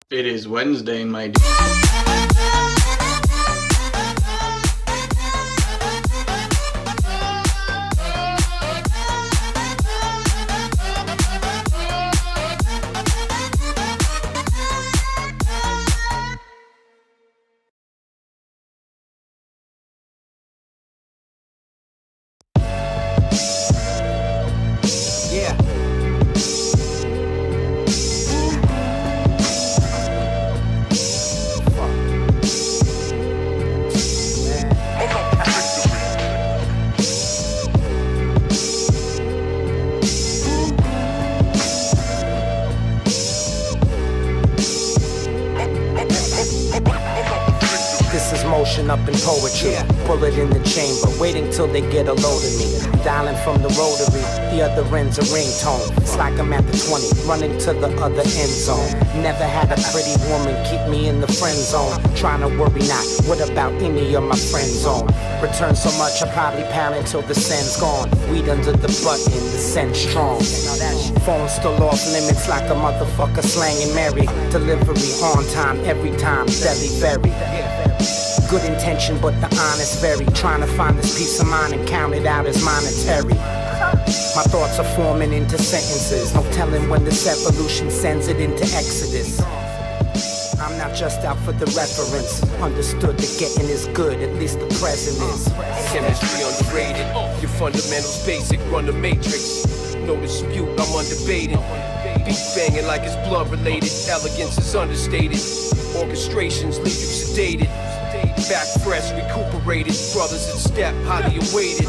It is Wednesday, my Up in poetry, bullet in the chamber, waiting till they get a load of me. Dialing from the rotary, the other end's a ringtone. It's like I'm at the 20, running to the other end zone. Never had a pretty woman keep me in the friend zone. Trying to worry not, what about any of my friends on? Return so much, I probably pound until the send's gone. Weed under the button, the send strong. Phone still off limits like a motherfucker slanging Mary. Delivery on time, every time, deadly very. Good intention, but the honest vary. Trying to find this peace of mind and count it out as monetary. My thoughts are forming into sentences. No telling when this evolution sends it into exodus. I'm not just out for the reference. Understood that getting is good, at least the present is. Chemistry underrated. Your fundamentals basic, run the matrix. No dispute, I'm undebated. Beat banging like it's blood related. Elegance is understated. Orchestrations leave you sedated. Back fresh, recuperated, brothers in step, highly awaited.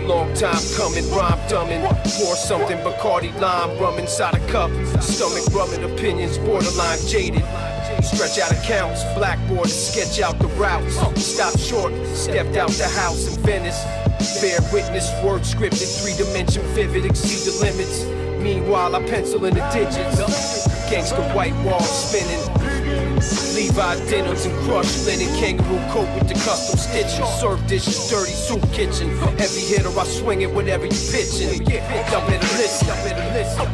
Long time coming, rhyme dumbing. Pour something Bacardi lime, rum inside a cup. Stomach rubbing, opinions borderline jaded. Stretch out accounts, blackboard to sketch out the routes. Stop short, stepped out the house in Venice. Bear witness, word scripted, 3-dimension vivid, exceed the limits. Meanwhile, I pencil in the digits. Gangsta white walls spinning. Levi denims and crushed linen, kangaroo coat with the custom stitches. Serve dishes, dirty soup kitchen. Heavy hitter, I swing it whenever you pitching. Y'all better listen, y'all better listen.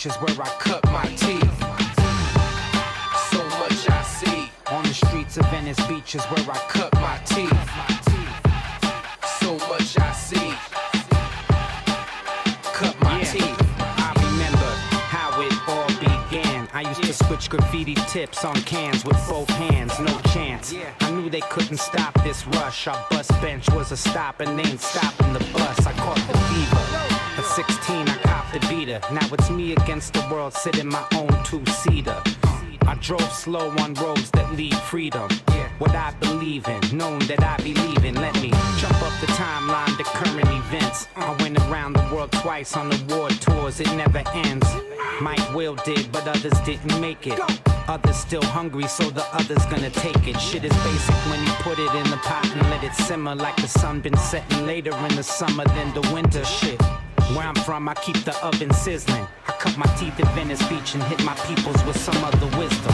Is where I cut my teeth. So much I see. On the streets of Venice Beach is where I cut my teeth. So much I see. Cut my teeth. I remember how it all began. I used to switch graffiti tips on cans with both hands, no chance. I knew they couldn't stop this rush. Our bus bench was a stop and they ain't stopping the bus. I caught the fever. At 16, I copped the beater. Now it's me against the world, sitting my own two-seater. I drove slow on roads that lead freedom. What I believe in, known that I be leaving. Let me jump up the timeline to current events. I went around the world twice on award tours, it never ends. Mike Will did, but others didn't make it. Others still hungry, so the other's gonna take it. Shit is basic when you put it in the pot and let it simmer. Like the sun been setting later in the summer than the winter shit. Where I'm from, I keep the oven sizzling. I cut my teeth at Venice Beach and hit my peoples with some other wisdom.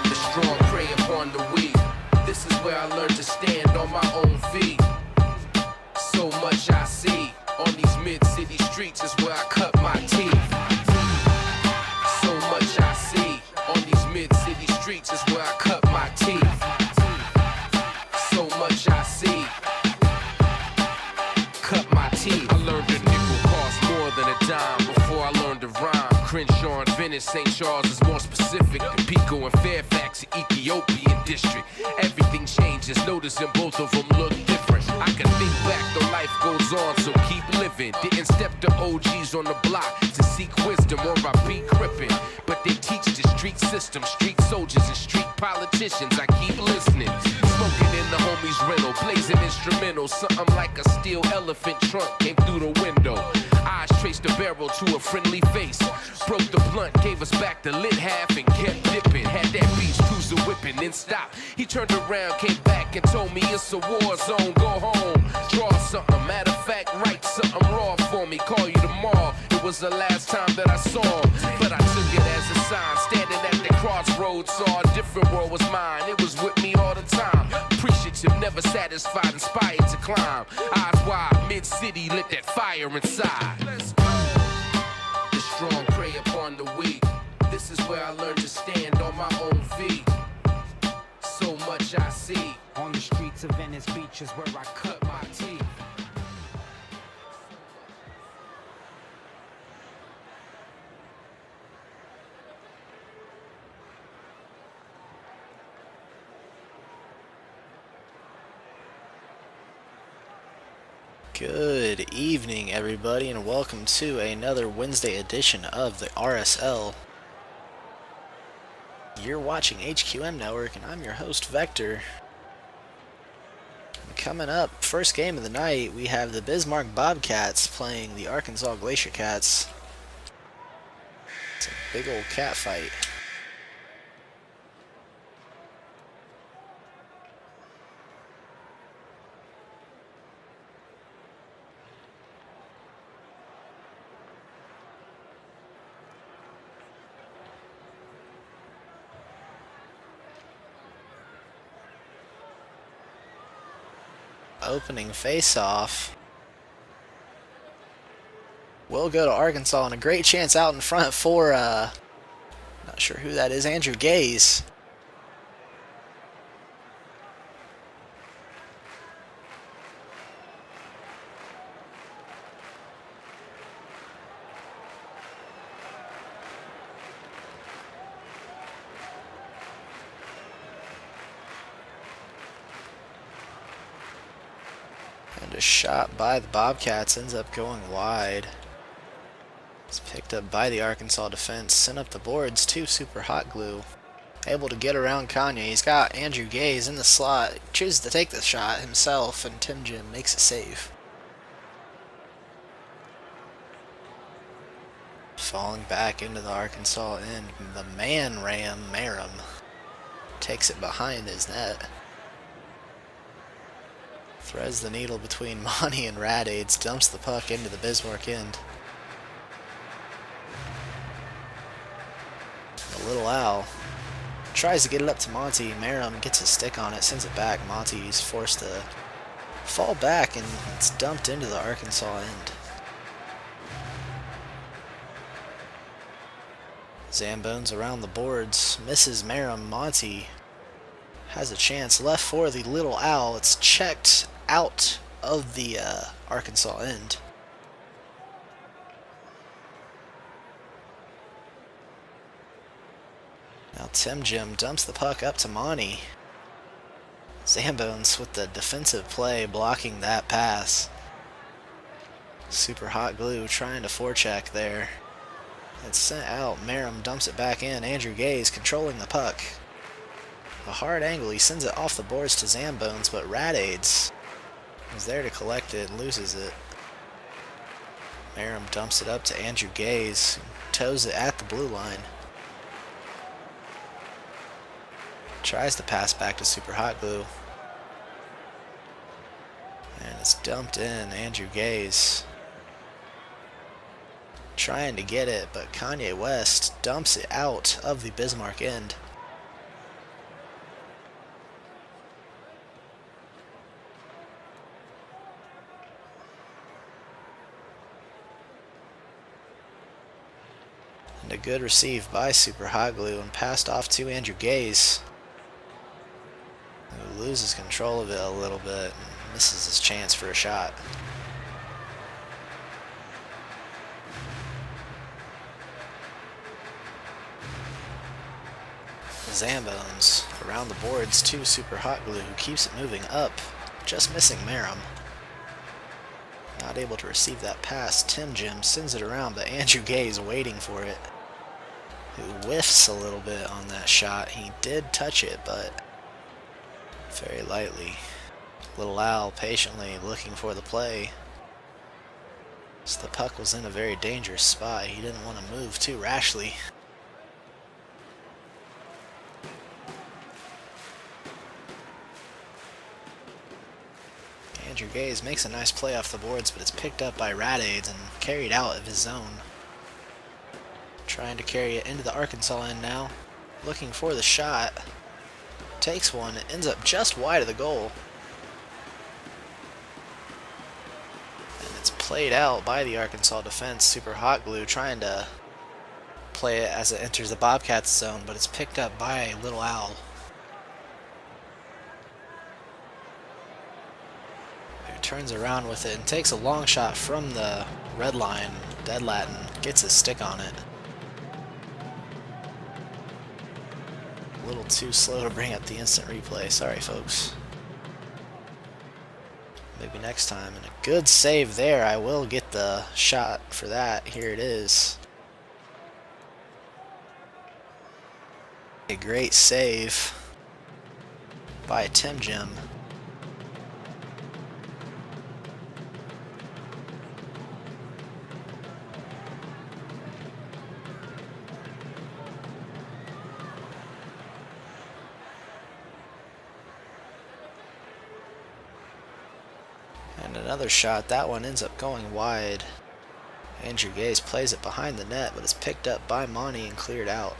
The strong prey upon the weak. This is where I learned to stand on my own feet. So much I see. On these mid-city streets is where I cut my teeth. So much I see. On these mid-city streets is where I cut my teeth. So much I see. Cut my teeth. I learned a nickel cost more than a dime before I learned to rhyme. Crenshaw and Venice in St. Charles is more specific than Pico and Fairfax, Ethiopian district. Everything changes, noticing both of them look different. I can think back, though life goes on, so keep living. Didn't step to OGs on the block to seek wisdom or I be crippin'. But they teach the street system, street soldiers and street politicians. I keep listening, smoking in the homies' rental, blazing instrumentals, something like a steel elephant trunk came through the window. Eyes traced the barrel to a friendly face. Broke the blunt, gave us back the lit half and kept dipping. Had that beach cruiser whipping, then stopped. He turned around, came back and told me it's a war zone. Go home, draw something. Matter of fact, write something raw for me. Call you tomorrow. It was the last time that I saw him, but I took it as a sign. Standing at the crossroads, saw a different world was mine. It was with me all the time. Appreciative, never satisfied, inspired to climb. Eyes wide, mid-city, lit that fire inside. Let's go. The strong prey upon the weak. This is where I learned to stand on my own feet. So much I see. On the streets of Venice Beach is where I cut my teeth. Good evening, everybody, and welcome to another Wednesday edition of the RSL. You're watching HQM Network, and I'm your host, Vector. Coming up, first game of the night, we have the Bismarck Bobcats playing the Arkansas Glacier Cats. It's a big old cat fight. Opening face-off will go to Arkansas, and a great chance out in front for, not sure who that is, Andrew Gaze. And a shot by the Bobcats ends up going wide. It's picked up by the Arkansas defense, sent up the boards to Super Hot Glue. Able to get around Kanye. He's got Andrew Gaze in the slot. Chooses to take the shot himself, and Tim Jim makes a save. Falling back into the Arkansas end, the man Ram Merrim takes it behind his net. Threads the needle between Monty and Radades, dumps the puck into the Bismarck end. The Little Owl tries to get it up to Monty. Merrim gets a stick on it, sends it back. Monty's forced to fall back, and it's dumped into the Arkansas end. Zambones around the boards, misses Merrim. Monty has a chance left for the Little Owl. It's checked out of the Arkansas end. Now Tim Jim dumps the puck up to Monty. Zambones with the defensive play blocking that pass. Super Hot Glue trying to forecheck there. It's sent out. Merrim dumps it back in. Andrew Gaze controlling the puck. A hard angle, he sends it off the boards to Zambones, but Radades is there to collect it and loses it. Merrim dumps it up to Andrew Gaze, toes it at the blue line. Tries to pass back to Super Hot Glue. And it's dumped in. Andrew Gaze trying to get it, but Kanye West dumps it out of the Bismarck end. And a good receive by Super Hot Glue and passed off to Andrew Gaze, who loses control of it a little bit and misses his chance for a shot. Zambones around the boards to Super Hot Glue, who keeps it moving up, just missing Merrim. Not able to receive that pass. Tim Jim sends it around, but Andrew Gay is waiting for it, who whiffs a little bit on that shot. He did touch it, but very lightly. Little Al patiently looking for the play. So the puck was in a very dangerous spot. He didn't want to move too rashly. Andrew Gaze makes a nice play off the boards, but it's picked up by Radades and carried out of his zone. Trying to carry it into the Arkansas end now. Looking for the shot. Takes one, ends up just wide of the goal. And it's played out by the Arkansas defense. Super Hot Glue trying to play it as it enters the Bobcats zone, but it's picked up by Little Al. Who turns around with it and takes a long shot from the red line. Dead Latin gets his stick on it. A little too slow to bring up the instant replay. Sorry, folks. Maybe next time. And a good save there. I will get the shot for that. Here it is. A great save by Tim Jim. And another shot, that one ends up going wide. Andrew Gaze plays it behind the net, but it's picked up by Monty and cleared out.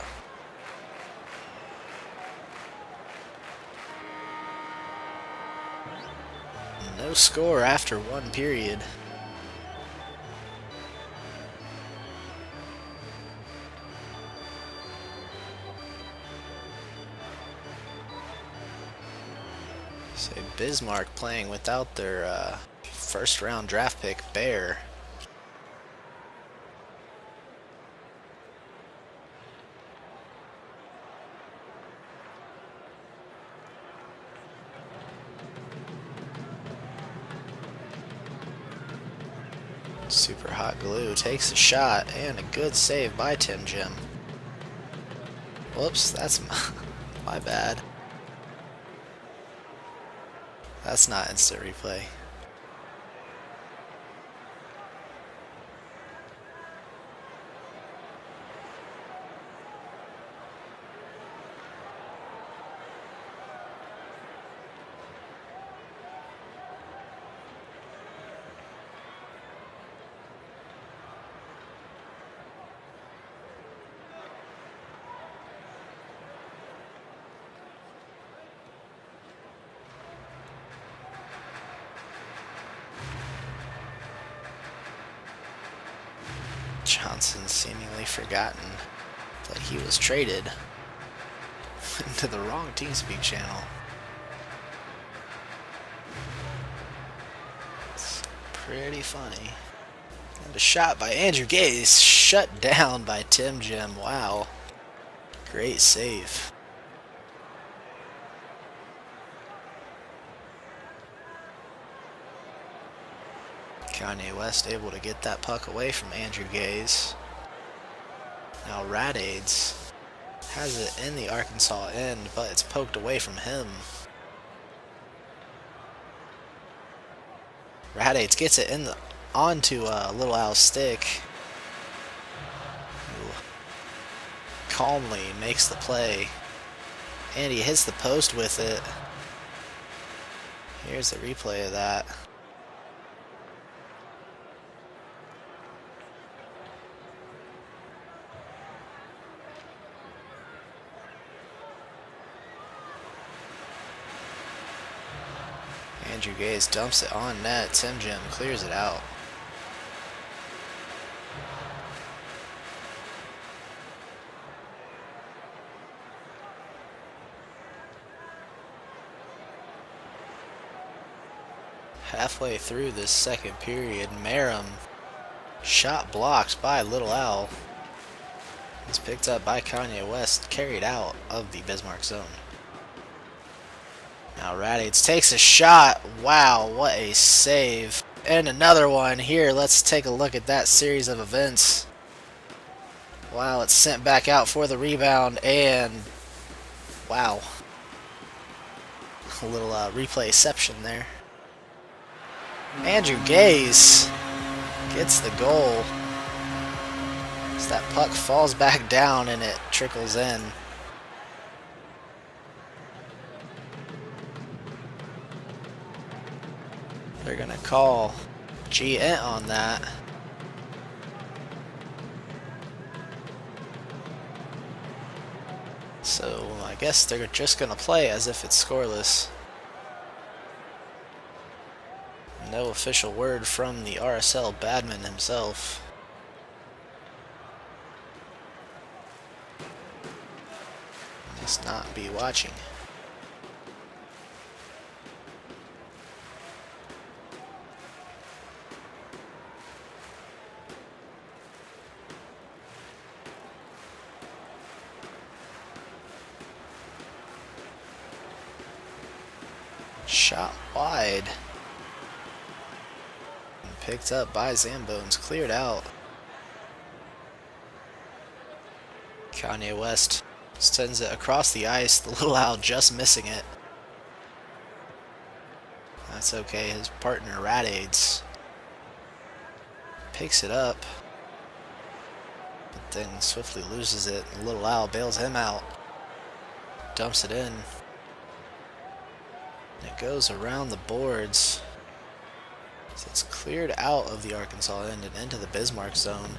No score after one period. So Bismarck playing without their first round draft pick, Bear. Super Hot Glue takes a shot and a good save by Tim Jim. Whoops, that's my bad. That's not instant replay. Johnson seemingly forgotten that he was traded into the wrong TeamSpeak channel. It's pretty funny. And a shot by Andrew Gaze, shut down by Tim Jim. Wow. Great save. Kanye West able to get that puck away from Andrew Gaze. Now Radades has it in the Arkansas end, but it's poked away from him. Radades gets it onto Little Al's stick, who calmly makes the play, and he hits the post with it. Here's the replay of that. Andrew Gaze dumps it on net. Tim Jim clears it out. Halfway through this second period, Merrim shot blocked by Little Al. It's picked up by Kanye West, carried out of the Bismarck zone. Now Radiates takes a shot. Wow, what a save. And another one here. Let's take a look at that series of events. Wow, it's sent back out for the rebound, and wow. A little replayception there. Andrew Gaze gets the goal. As that puck falls back down and it trickles in. They're going to call G-Ent on that. So I guess they're just going to play as if it's scoreless. No official word from the RSL Badman himself. Must not be watching. Shot wide. And picked up by Zambones. Cleared out. Kanye West sends it across the ice. The little owl just missing it. That's okay. His partner Radiates picks it up. But then swiftly loses it. The little owl bails him out. Dumps it in. It goes around the boards. So it's cleared out of the Arkansas end and into the Bismarck zone.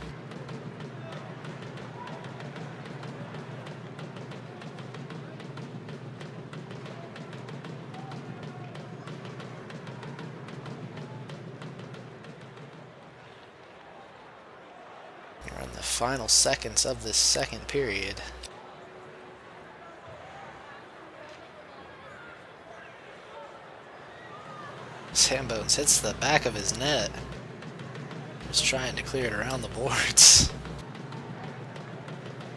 We're in the final seconds of this second period. Zambones hits the back of his net. Just trying to clear it around the boards.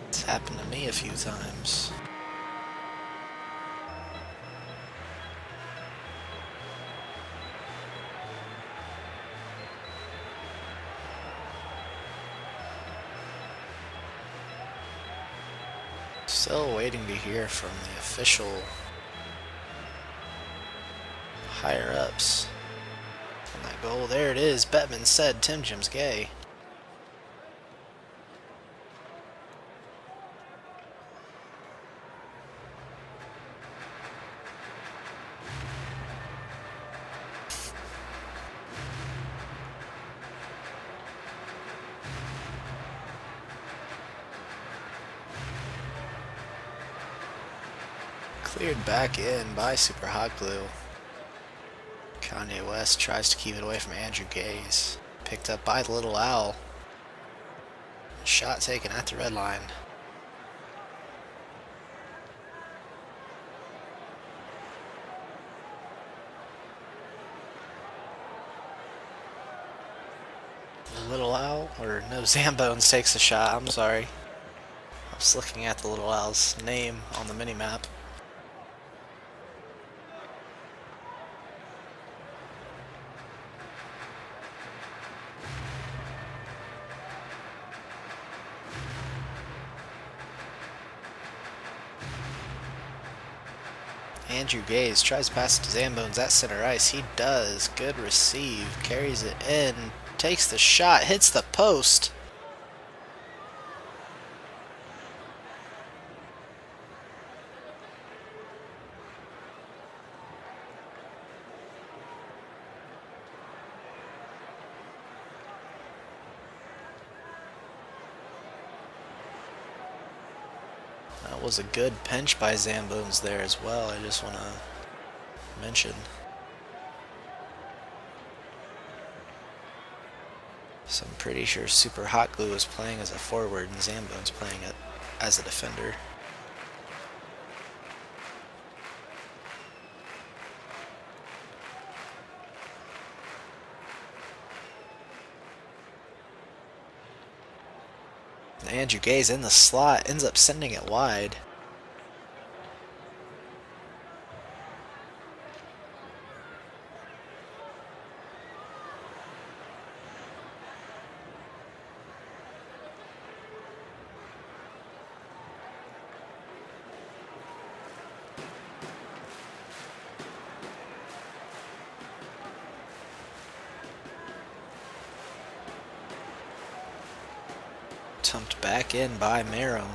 It's happened to me a few times. Still waiting to hear from the official higher ups on that goal. There it is. Bettman said Tim Jim's gay. Cleared back in by Super Hot Glue. Kanye West tries to keep it away from Andrew Gaze. Picked up by the little owl. Shot taken at the red line. The little owl, or no, Zambones takes the shot. I'm sorry. I was looking at the little owl's name on the mini-map. Andrew Gaze tries to pass it to Zambones at center ice. He does. Good receive. Carries it in. Takes the shot. Hits the post. That was a good pinch by Zambones there as well, I just want to mention. So I'm pretty sure Super Hot Glue is playing as a forward and Zambones playing it as a defender. Andrew Gaze in the slot, ends up sending it wide. Tumped back in by Merrim.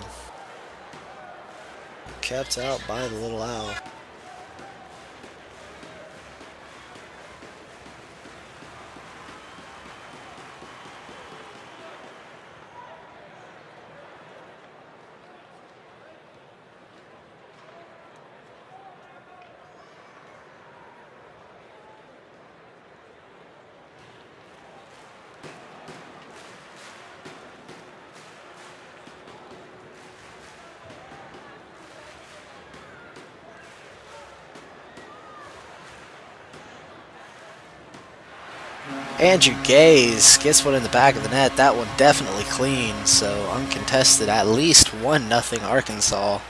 Kept out by the Little Owl. Andrew Gaze gets one in the back of the net. That one definitely clean, so uncontested, at least 1-0 Arkansas.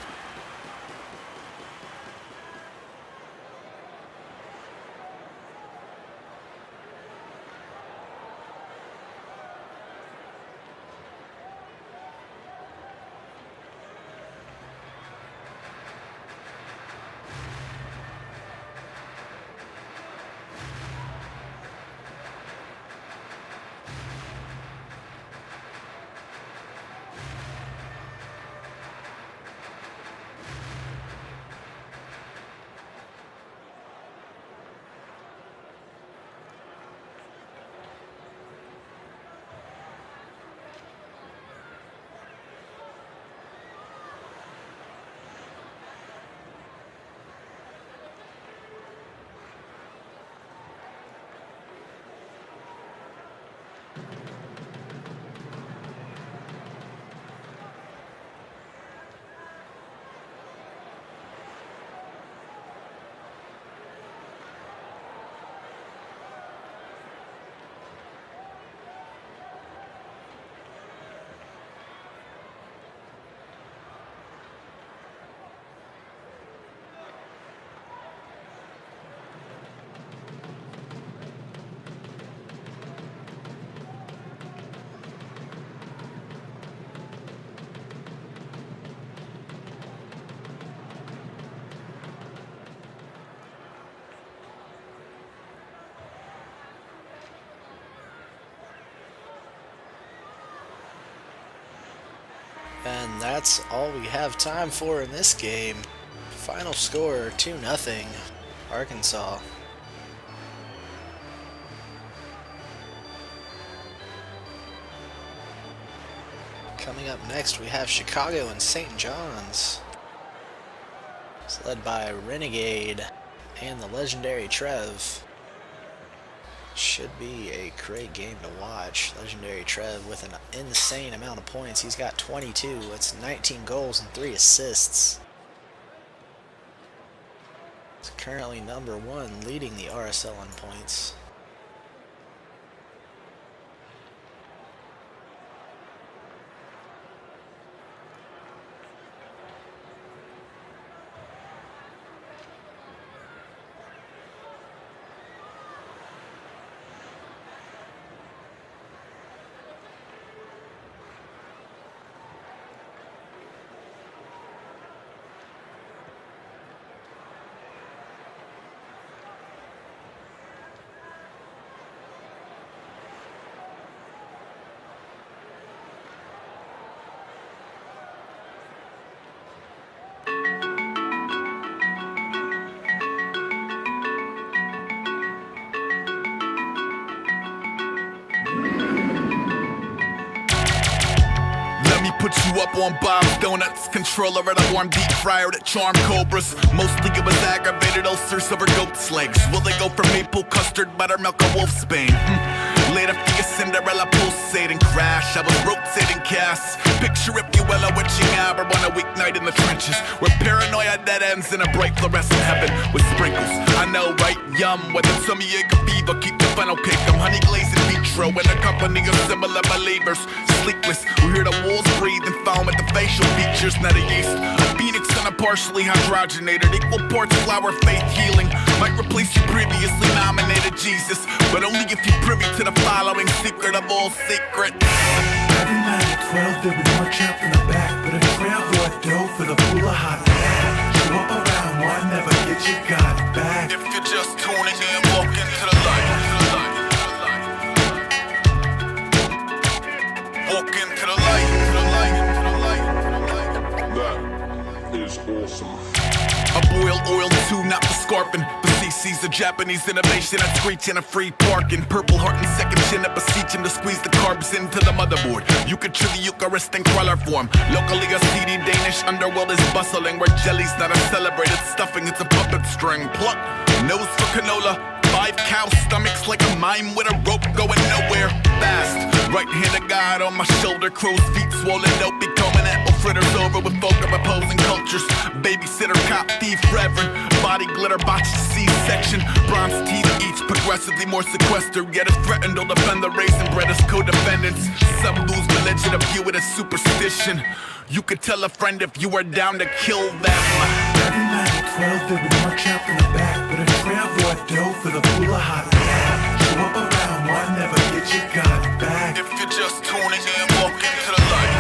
And that's all we have time for in this game. Final score 2-0 Arkansas. Coming up next, we have Chicago and St. John's. It's led by Renegade and the legendary Trev. Should be a great game to watch. Legendary Trev with an insane amount of points. He's got 22. It's 19 goals and 3 assists. He's currently number 1, leading the RSL in points. Put you up on Bob's Donuts, controller at a warm deep fryer that charm cobras. Mostly it was aggravated ulcers over goat's legs. Will they go for maple custard, buttermilk, or wolf's bane? Later for your Cinderella pulsating crash. I was rotating casts. Picture if you will a witching hour on a weeknight in the trenches, where paranoia dead ends in a bright fluorescent heaven with sprinkles. I know, right? Yum. With a tummy ache of fever, keep the funnel cake. I'm honey glazed in vitro in a company of similar believers. Sleepless, we hear the wolves breathe. facial features, not a yeast. A phoenix and a partially hydrogenated, equal parts flower, faith healing. Might replace your previously nominated Jesus, but only if you're privy to the following secret of all secrets. Every night at 12 they would march out from the back, but a trail or dough for the pool of hot air. Show up around one, never get your God back. If you're just tuning in, walk into the light. Walk into the light. That is awesome. A boiled oil too, not for scarping. The CC's a Japanese innovation at screech and a free parking. Purple heart and second chin to beseech him to squeeze the carbs into the motherboard. You could chew the Eucharist in crawler form. Locally a seedy Danish underworld is bustling, where jelly's not a celebrated stuffing, it's a puppet string. Pluck, nose for canola. 5 cow stomachs like a mime with a rope going nowhere fast. Right hand of God on my shoulder, crow's feet swollen, dope becoming apple fritters over with folk of opposing cultures. Babysitter, cop, thief, reverend, body glitter, botched C-section. Bronze teeth, each progressively more sequestered, yet is threatened. They'll defend the raisin bread as co-defendants. Some lose religion, a view it as superstition. You could tell a friend if you were down to kill them. Every night at 12 they would march out from the back, but a trail or dough for the pool of hot air. Show up around one, never get your God back. If you're just tuning in, walk into the light.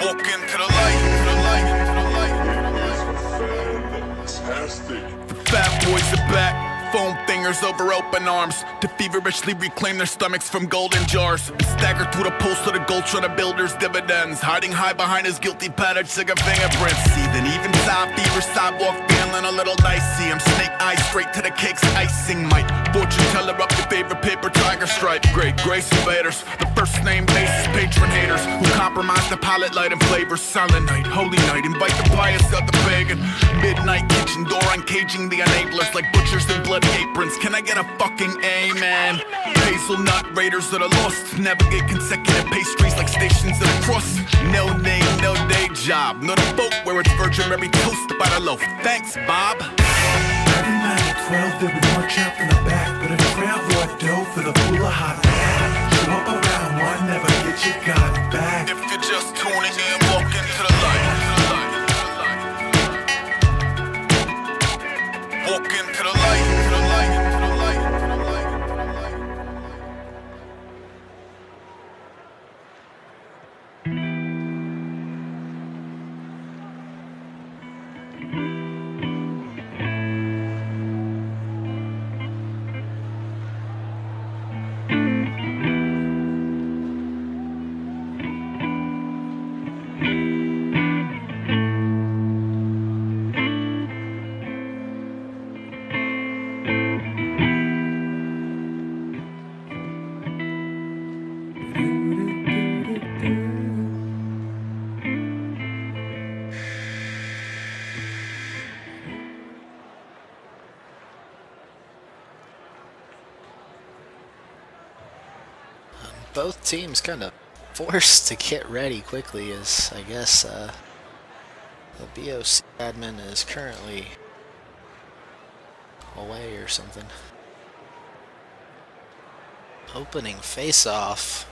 Walk into the light. Fantastic. The fat boys are back. Foam fingers over open arms to feverishly reclaim their stomachs from golden jars and stagger through the pulse of the gold trying to builder's dividends, hiding high behind his guilty patterned cigar fingerprints. Seething even side fever, sidewalk feeling a little dicey. I'm snake eyes straight to the cake's icing. Might fortune teller up your favorite paper tiger stripe. Great grace invaders, the first name basis patron haters who compromise the palate light and flavors. Silent night, holy night, invite the pious of the pagan. Midnight kitchen door uncaging the enablers like butchers in bloody aprons. Can I get a fucking amen? Hazelnut raiders that are lost navigate consecutive pastries like stations of the cross. No name, no day job, not a boat where it's Virgin Mary toast by the loaf. Thanks, Bob. Every night at 12 they would march out from the back, but a trail or dough for the pool of hot air. Show up around one, never get your God back. If you're just tuning in, walk into the light. Walk into the light. Both teams kind of forced to get ready quickly, as I guess the BOC admin is currently away or something. Opening face-off.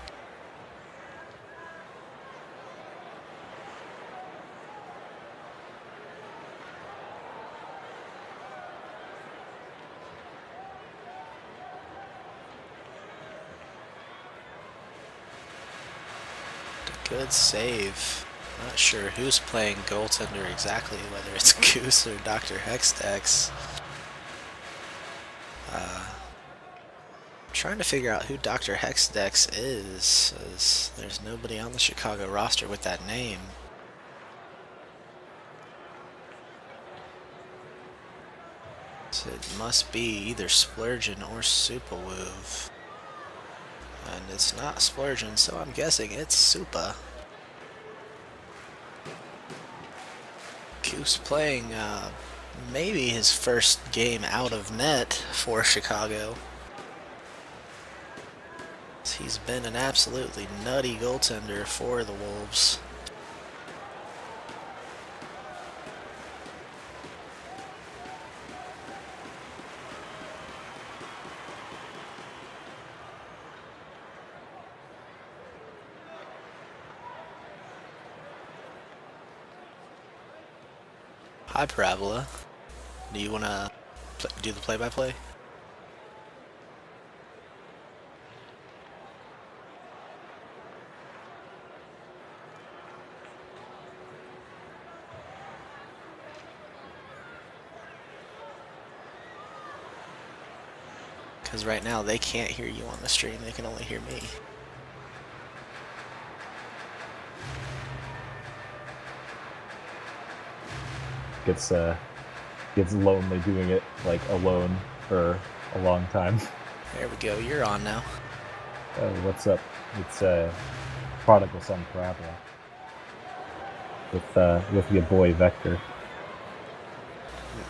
Good save. Not sure who's playing goaltender exactly, whether it's Goose or Dr. Hexdex. Trying to figure out who Dr. Hexdex is, as there's nobody on the Chicago roster with that name. So it must be either Splurgeon or Supawoo. And it's not Splurgeon, so I'm guessing it's Supa. Goose playing maybe his first game out of net for Chicago. He's been an absolutely nutty goaltender for the Wolves. Hi, Parabola. Do you want to do the play-by-play? Because right now they can't hear you on the stream, they can only hear me. Gets lonely doing it like alone for a long time. There we go, you're on now. Oh, what's up? It's Prodigal Son Parabola with your boy Vector.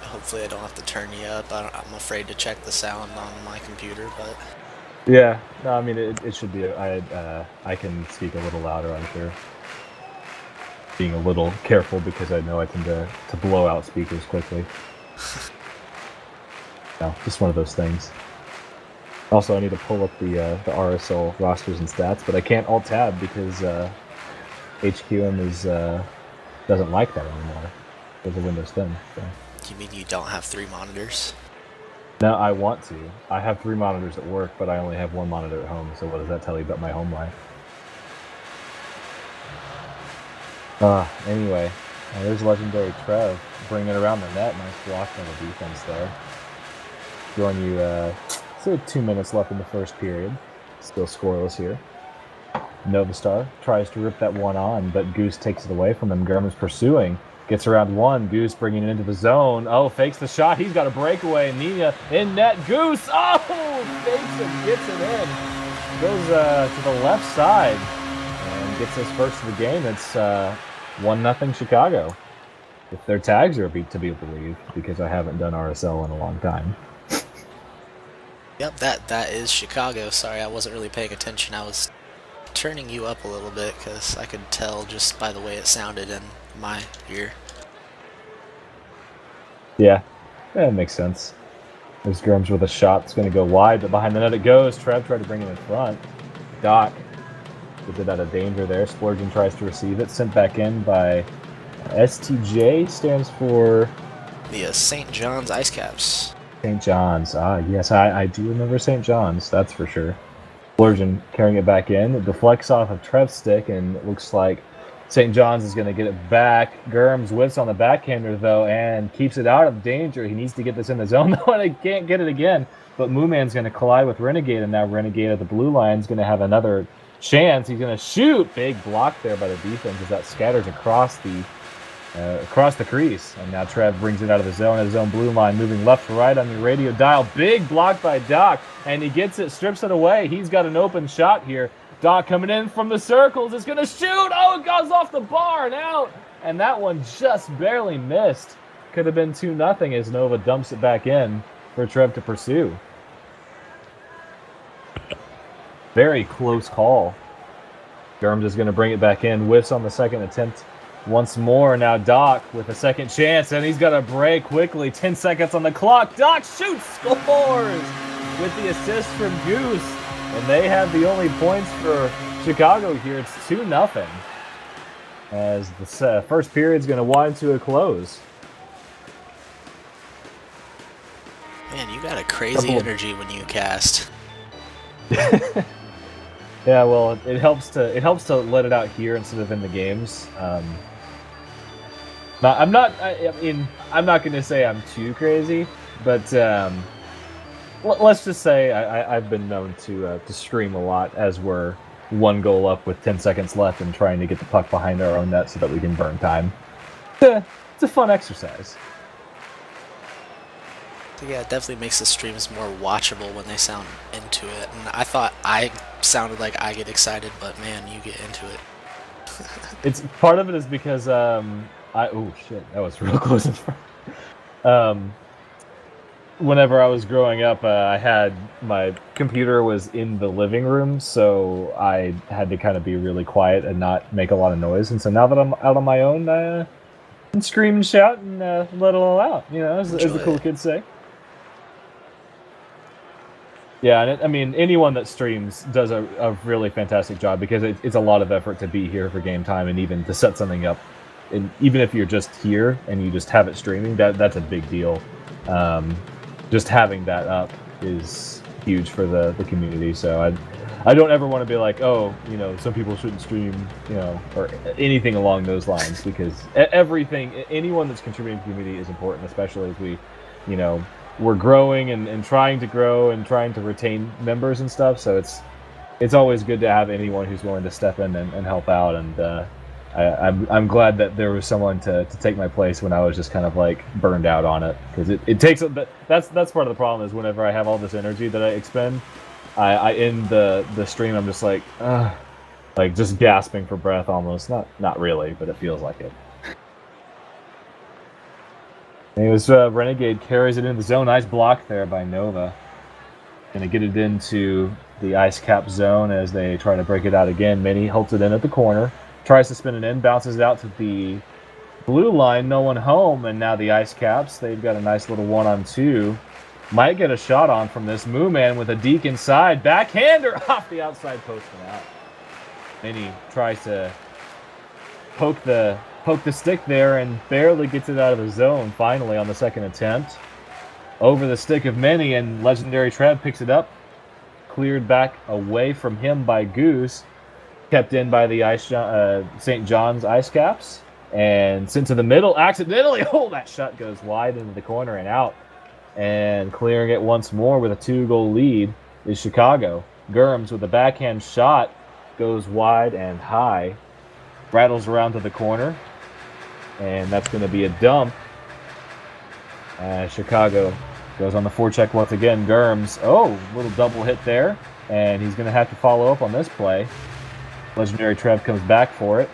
Hopefully I don't have to turn you up. I'm afraid to check the sound on my computer, but... Yeah, no, I mean, it should be, I can speak a little louder, I'm sure. Being a little careful because I know I tend to blow out speakers quickly. No, just one of those things. Also, I need to pull up the RSL rosters and stats, but I can't alt-tab because HQM doesn't like that anymore. There's a Windows thing, so... You mean you don't have 3 monitors? No, I want to. I have 3 monitors at work, but I only have 1 monitor at home, so what does that tell you about my home life? Anyway, there's legendary Trev bringing it around the net. Nice block on the defense there. Showing you, so 2 minutes left in the first period. Still scoreless here. Novastar tries to rip that one on, but Goose takes it away from him. Gurm is pursuing. Gets around one. Goose bringing it into the zone. Oh, fakes the shot. He's got a breakaway. Nina in net. Goose. Oh, fakes it. Gets it in. Goes to the left side and gets his first of the game. It's 1-0 Chicago. If their tags are to be believed, because I haven't done RSL in a long time. Yep, that is Chicago. Sorry, I wasn't really paying attention. I was turning you up a little bit because I could tell just by the way it sounded in my ear. Yeah, that makes sense. There's Grums with a shot. It's going to go wide, but behind the net it goes. Trev tried to bring it in front. Doc gets it out of danger there. Splurgeon tries to receive it. Sent back in by STJ. Stands for... The St. John's Ice Caps. St. John's. Ah, yes, I do remember St. John's. That's for sure. Splurgeon carrying it back in. It deflects off of Trev's stick, and it looks like St. John's is going to get it back. Gurms whiffs on the backhander, though, and keeps it out of danger. He needs to get this in the zone, though, and he can't get it again. But Mooman's going to collide with Renegade, and now Renegade at the blue line is going to have another chance. He's going to shoot. Big block there by the defense as that scatters across the crease. And now Trev brings it out of the zone at his own blue line, moving left to right on your radio dial. Big block by Doc, and he gets it, strips it away. He's got an open shot here. Doc coming in from the circles is going to shoot. Oh, it goes off the bar and out. And that one just barely missed. Could have been 2-0 as Nova dumps it back in for Trev to pursue. Very close call. Gurms is going to bring it back in. Whiffs on the second attempt once more. Now Doc with a second chance, and he's got to break quickly. 10 seconds on the clock. Doc shoots, scores with the assist from Goose. And they have the only points for Chicago here. It's 2-0 as the first period's going to wind to a close. Man, you got a crazy energy when you cast. Yeah, well, it helps to let it out here instead of in the games. I'm not going to say I'm too crazy, but let's just say I've been known to stream a lot as we're 1 goal up with 10 seconds left and trying to get the puck behind our own net so that we can burn time. It's a fun exercise. Yeah, it definitely makes the streams more watchable when they sound into it. And I thought I sounded like I get excited, but man, you get into it. It's part of it is because oh shit, that was real close in front. Whenever I was growing up, I had my computer was in the living room, so I had to kind of be really quiet and not make a lot of noise. And so now that I'm out on my own, I can scream and shout and let it all out. You know, as the cool kids say. Yeah, and anyone that streams does a really fantastic job because it's a lot of effort to be here for game time and even to set something up and even if you're just here and you just have it streaming, that's a big deal. Just having that up is huge for the community. So I don't ever want to be like, oh, some people shouldn't stream, or anything along those lines, because anyone that's contributing to the community is important, especially as we, we're growing and trying to grow and trying to retain members and stuff. So it's always good to have anyone who's willing to step in and help out. And I'm glad that there was someone to take my place when I was just kind of like burned out on it, because it takes that's part of the problem is whenever I have all this energy that I expend, I end the stream, I'm just like just gasping for breath almost. Not really, but it feels like it. Anyways, Renegade carries it into the zone. Nice block there by Nova. Gonna get it into the ice cap zone as they try to break it out again. Mini holds it in at the corner. Tries to spin it in, bounces it out to the blue line, no one home, and now the Ice Caps, they've got a nice little 1-on-2. Might get a shot on from this Moo Man with a deke inside. Backhander off the outside post and out. Mini tries to poke the stick there and barely gets it out of the zone finally on the second attempt. Over the stick of Mini, and Legendary Trev picks it up. Cleared back away from him by Goose. Kept in by the St. John's Ice Caps, and sent to the middle accidentally. Oh, that shot goes wide into the corner and out. And clearing it once more with a 2-goal lead is Chicago. Gurms with a backhand shot goes wide and high. Rattles around to the corner, and that's going to be a dump. Chicago goes on the forecheck once again. Gurms, little double hit there, and he's going to have to follow up on this play. Legendary Trev comes back for it.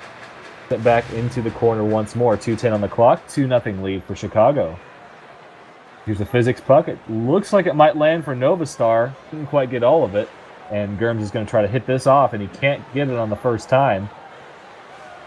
Sent back into the corner once more. 2:10 on the clock. 2-0 lead for Chicago. Here's the physics puck. It looks like it might land for Nova Star. Didn't quite get all of it. And Gurms is going to try to hit this off, and he can't get it on the first time.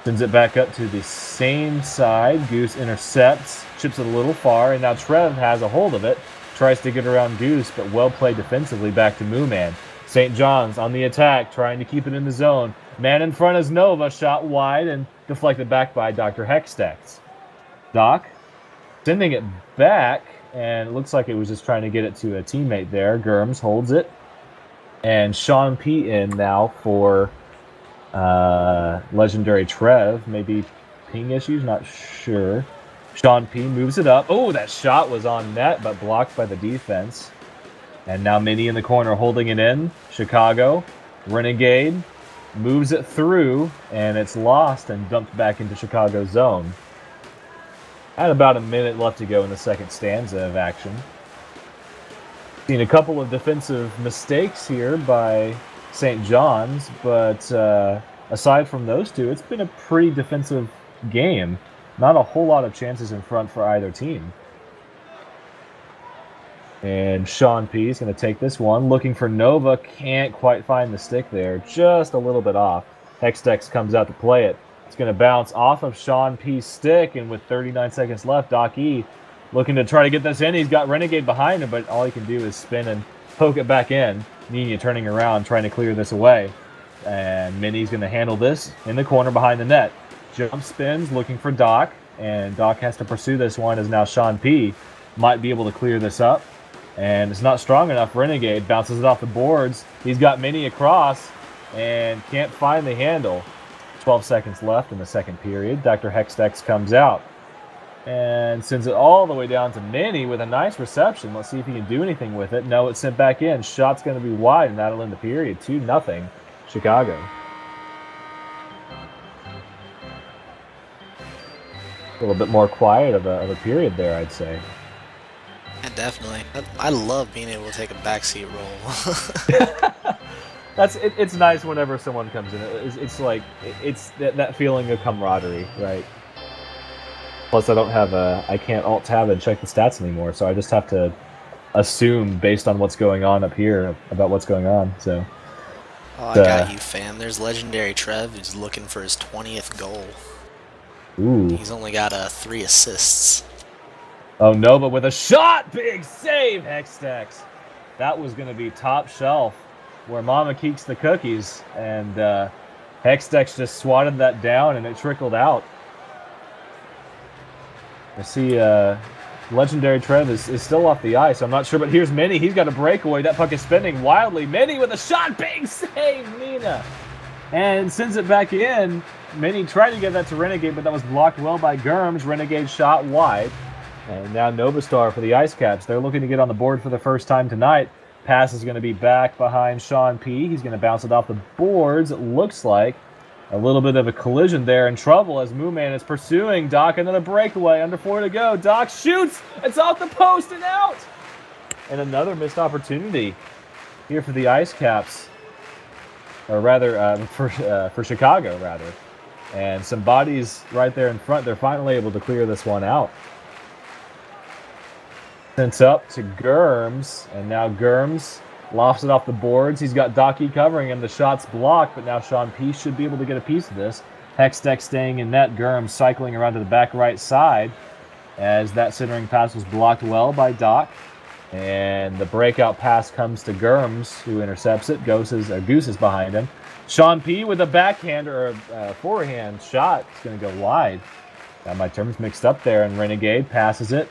Sends it back up to the same side. Goose intercepts. Chips it a little far, and now Trev has a hold of it. Tries to get around Goose, but well played defensively back to Moo Man. St. John's on the attack, trying to keep it in the zone. Man in front is Nova, shot wide and deflected back by Dr. Hextex. Doc sending it back, and it looks like it was just trying to get it to a teammate there. Gurms holds it. And Sean P in now for Legendary Trev. Maybe ping issues, not sure. Sean P moves it up. Oh, that shot was on net, but blocked by the defense. And now Mini in the corner holding it in. Chicago. Renegade moves it through, and it's lost and dumped back into Chicago's zone. Had about a minute left to go in the second stanza of action. Seen a couple of defensive mistakes here by St. John's, but aside from those two, it's been a pretty defensive game. Not a whole lot of chances in front for either team. And Sean P is going to take this one. Looking for Nova. Can't quite find the stick there. Just a little bit off. Hextex comes out to play it. It's going to bounce off of Sean P's stick. And with 39 seconds left, Doc E looking to try to get this in. He's got Renegade behind him, but all he can do is spin and poke it back in. Nina turning around, trying to clear this away. And Mini's going to handle this in the corner behind the net. Jump spins, looking for Doc. And Doc has to pursue this one as now Sean P might be able to clear this up. And it's not strong enough. Renegade bounces it off the boards. He's got Mini across and can't find the handle. 12 seconds left in the second period. Dr. Hextex comes out and sends it all the way down to Mini with a nice reception. Let's see if he can do anything with it. No, it's sent back in. Shot's going to be wide, and that'll end the period. 2-0 Chicago. A little bit more quiet of a period there, I'd say. Yeah, definitely. I love being able to take a backseat role. It's nice whenever someone comes in. It's like it's that feeling of camaraderie, right? Plus, I can't alt tab and check the stats anymore, so I just have to assume based on what's going on up here about what's going on. So. Oh, I got you, fam. There's Legendary Trev who's looking for his 20th goal. Ooh. He's only got 3 assists. Oh, Nova with a shot! Big save, Hextex. That was going to be top shelf where Mama keeps the cookies. And Hextex just swatted that down and it trickled out. I see legendary Trev is still off the ice. I'm not sure, but here's Minnie. He's got a breakaway. That puck is spinning wildly. Minnie with a shot. Big save, Nina. And sends it back in. Minnie tried to get that to Renegade, but that was blocked well by Germs. Renegade shot wide. And now Novastar for the Ice Caps. They're looking to get on the board for the first time tonight. Pass is going to be back behind Sean P. He's going to bounce it off the boards. It looks like a little bit of a collision there, in trouble as Mooman is pursuing Doc. Another breakaway, under 4 to go. Doc shoots. It's off the post and out. And another missed opportunity here for the Ice Caps. Or rather, for Chicago, rather. And some bodies right there in front. They're finally able to clear this one out. Sent up to Germs, and now Germs lofts it off the boards. He's got Docky covering him. The shot's blocked, but now Sean P should be able to get a piece of this. Hextech staying in net. Germs cycling around to the back right side as that centering pass was blocked well by Doc. And the breakout pass comes to Germs, who intercepts it. Goose is behind him. Sean P with a backhand or a forehand shot. It's going to go wide. Got my terms mixed up there, and Renegade passes it.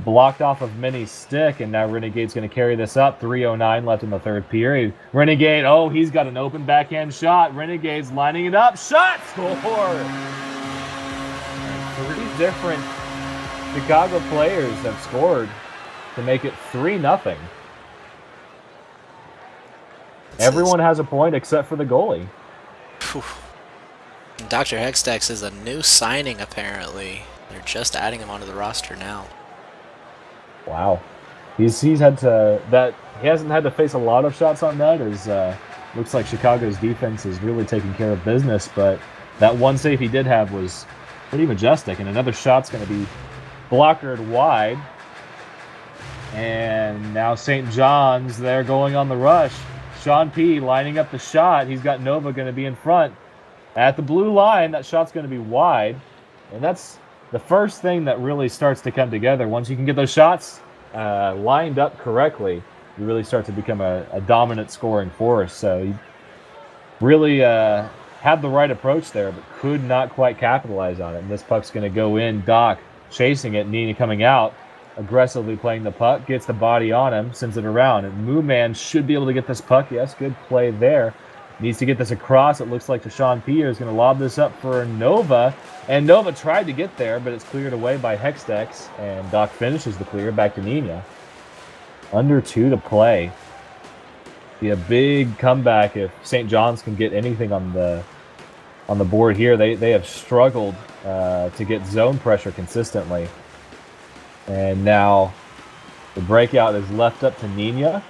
Blocked off of Minnie's stick, and now Renegade's going to carry this up. 3:09 left in the third period. Renegade, he's got an open backhand shot. Renegade's lining it up. Shot! Score! Three different Chicago players have scored to make it 3-0. Everyone has a point except for the goalie. Dr. Hextex is a new signing, apparently. They're just adding him onto the roster now. Wow, he's had to he hasn't had to face a lot of shots on net. As looks like Chicago's defense is really taking care of business. But that one save he did have was pretty majestic, and another shot's going to be blockered wide. And now St. John's, they're going on the rush. Sean P lining up the shot. He's got Nova going to be in front at the blue line. That shot's going to be wide, and that's the first thing that really starts to come together. Once you can get those shots lined up correctly, you really start to become a dominant scoring force. So you really had the right approach there, but could not quite capitalize on it. And this puck's going to go in. Doc chasing it. Nina coming out, aggressively playing the puck, gets the body on him, sends it around. And Mooman should be able to get this puck. Yes, good play there. Needs to get this across. It looks like Deshaun Pierre is going to lob this up for Nova. And Nova tried to get there, but it's cleared away by Hextex. And Doc finishes the clear back to Nina. Under 2 to play. Be a big comeback if St. John's can get anything on the board here. They have struggled to get zone pressure consistently. And now the breakout is left up to Nina.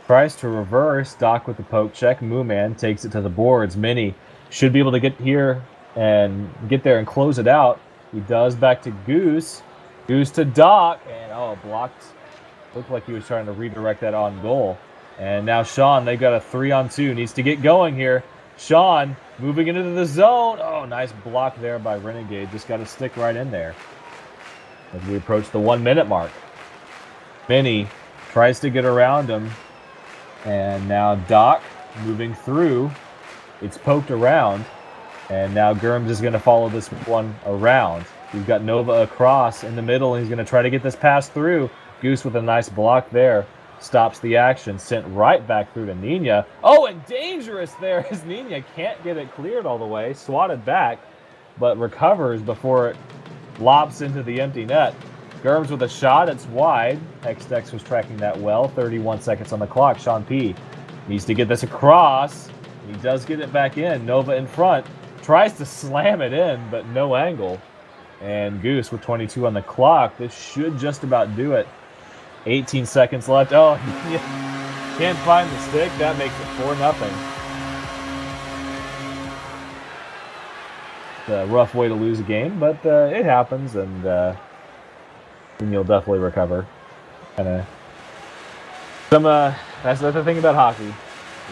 Tries to reverse. Doc with the poke check. Mooman takes it to the boards. Minnie should be able to get here and get there and close it out. He does, back to Goose. Goose to Doc. And blocked. Looked like he was trying to redirect that on goal. And now Sean, they've got a 3-on-2. Needs to get going here. Sean moving into the zone. Oh, nice block there by Renegade. Just got to stick right in there as we approach the 1-minute mark. Minnie tries to get around him. And now Doc moving through. It's poked around. And now Germs is going to follow this one around. We've got Nova across in the middle, and he's going to try to get this pass through. Goose with a nice block there. Stops the action. Sent right back through to Nina. Oh, and dangerous there as Nina can't get it cleared all the way. Swatted back, but recovers before it lobs into the empty net. Germs with a shot. It's wide. Hextex was tracking that well. 31 seconds on the clock. Sean P needs to get this across. He does get it back in. Nova in front. Tries to slam it in, but no angle. And Goose with 22 on the clock. This should just about do it. 18 seconds left. Oh, can't find the stick. That makes it 4-0. It's a rough way to lose a game, but it happens, and you'll definitely recover. That's the other thing about hockey.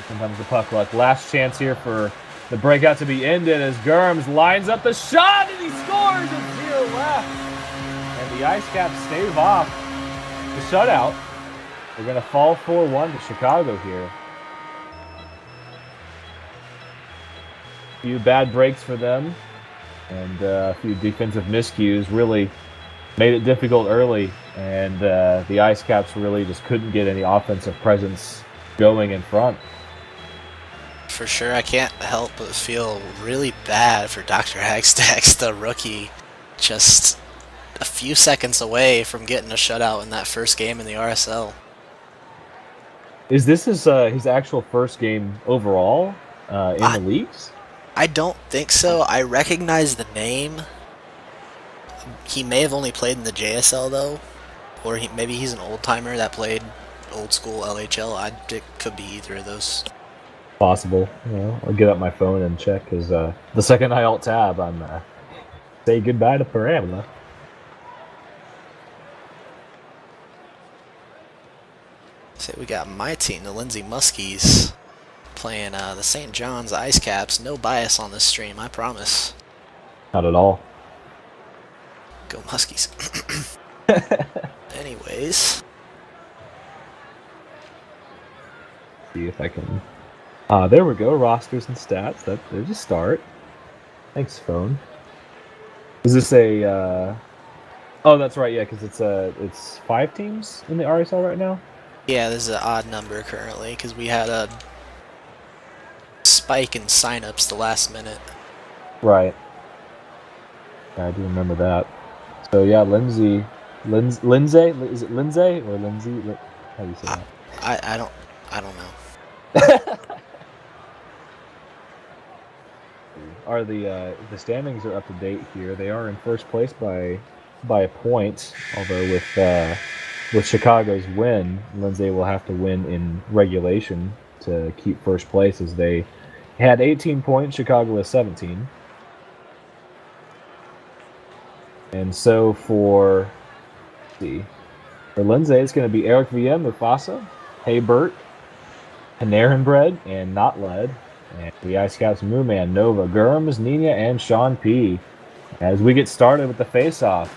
Sometimes the puck luck. Last chance here for the breakout to be ended as Germs lines up the shot, and he scores with 0 left. And the Ice Caps stave off the shutout. They're going to fall 4-1 to Chicago here. A few bad breaks for them, and a few defensive miscues really made it difficult early, and the Ice Caps really just couldn't get any offensive presence going in front. For sure, I can't help but feel really bad for Dr. Hagstacks, the rookie, just a few seconds away from getting a shutout in that first game in the RSL. Is this his actual first game overall in the leagues? I don't think so. I recognize the name. He may have only played in the JSL though, or maybe he's an old timer that played old school LHL. It could be either of those. Possible. I'll get up my phone and check because the second I alt tab, I'm say goodbye to Parabola. So we got my team, the Lindsay Muskies, playing the St. John's Ice Caps. No bias on this stream, I promise. Not at all. Go Muskies. Anyways. See if I can. There we go. Rosters and stats. There's a start. Thanks, phone. Is this a? Oh, that's right. Yeah, because it's 5 teams in the RSL right now. Yeah, this is an odd number currently because we had a spike in signups the last minute. Right. Yeah, I do remember that. So yeah, Lindsay. Is it Lindsay or Lindsay? How do you say that? I don't know. Are the standings are up to date here? They are in first place by a point. Although with Chicago's win, Lindsay will have to win in regulation to keep first place, as they had 18 points. Chicago has 17. And so for Lindsay, it's going to be Eric VM, Mufasa, Hey Bert, Panarin Bread, and Not Led. And the Ice Caps, Mooman, Nova, Gurms, Nina, and Sean P. As we get started with the face-off.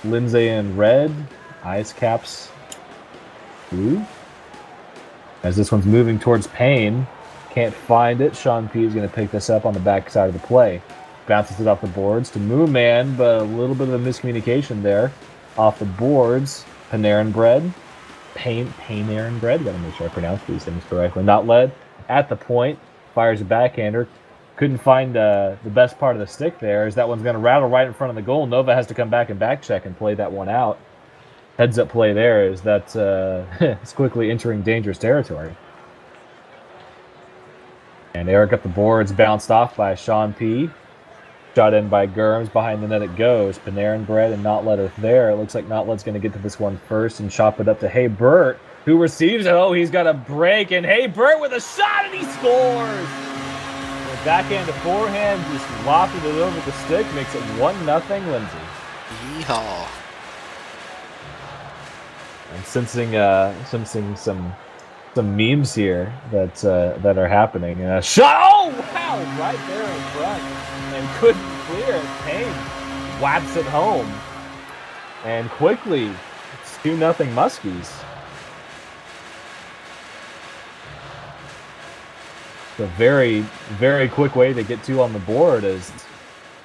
Lindsay in red, Ice Caps blue. As this one's moving towards Payne. Can't find it. Sean P is going to pick this up on the back side of the play. Bounces it off the boards to Mooman, but a little bit of a miscommunication there. Off the boards, Panarin Bread. Panarin Bread. Gotta make sure I pronounce these things correctly. Not Led at the point. Fires a backhander. Couldn't find the best part of the stick there, as that one's going to rattle right in front of the goal. Nova has to come back and back check and play that one out. Heads up play there, is that it's quickly entering dangerous territory. And Eric up the boards, bounced off by Sean P. Shot in by Gurms. Behind the net it goes. Panarin Bread and Not Let are there. It looks like Not Let's going to get to this one first and chop it up to Hey Bert, who receives it. Oh, he's got a break, and Hey Bert with a shot, and he scores! The backhand to forehand, just lofted it over the stick, makes it 1-0 Lindsay. Yeehaw. I'm sensing some memes here that are happening. Shot! Oh, wow! Right there in front, and couldn't clear it. Payne whaps it home, and quickly it's 2-0 Muskies. It's a very, very quick way to get 2 on the board, as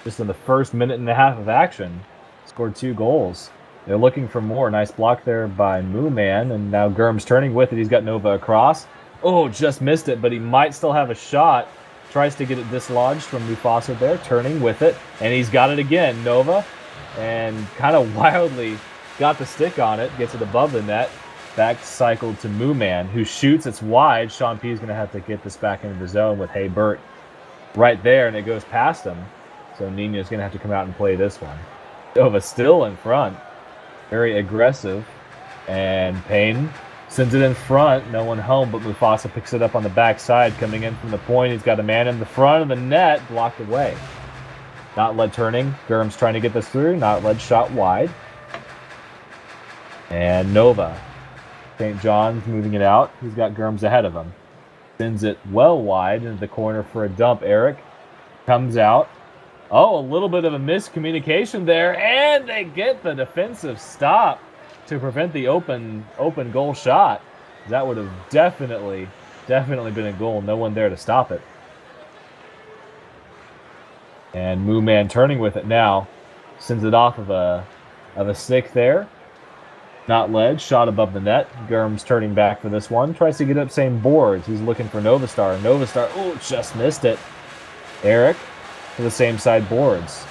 just in the first minute and a half of action, scored 2 goals. They're looking for more. Nice block there by Mooman, and now Gurms turning with it. He's got Nova across. Oh, just missed it, but he might still have a shot. Tries to get it dislodged from Mufasa there, turning with it, and he's got it again. Nova, and kind of wildly got the stick on it, gets it above the net. Back cycled to Mooman, who shoots. It's wide. Sean P is going to have to get this back into the zone with Hey Bert right there, and it goes past him. So Nina's going to have to come out and play this one. Nova still in front. Very aggressive, and Payne sends it in front. No one home, but Mufasa picks it up on the backside. Coming in from the point, he's got a man in the front of the net, blocked away. Not Led turning. Gurms trying to get this through. Not Led shot wide. And Nova. St. John's moving it out. He's got Gurms ahead of him. Sends it well wide into the corner for a dump. Eric comes out. Oh, a little bit of a miscommunication there, and they get the defensive stop to prevent the open goal shot. That would have definitely been a goal. No one there to stop it. And Mooman turning with it now. sends it off of a stick there. Not led, shot above the net. Gurms turning back for this one. Tries to get up same boards. He's looking for Novastar. Novastar, just missed it. Eric to the same side boards.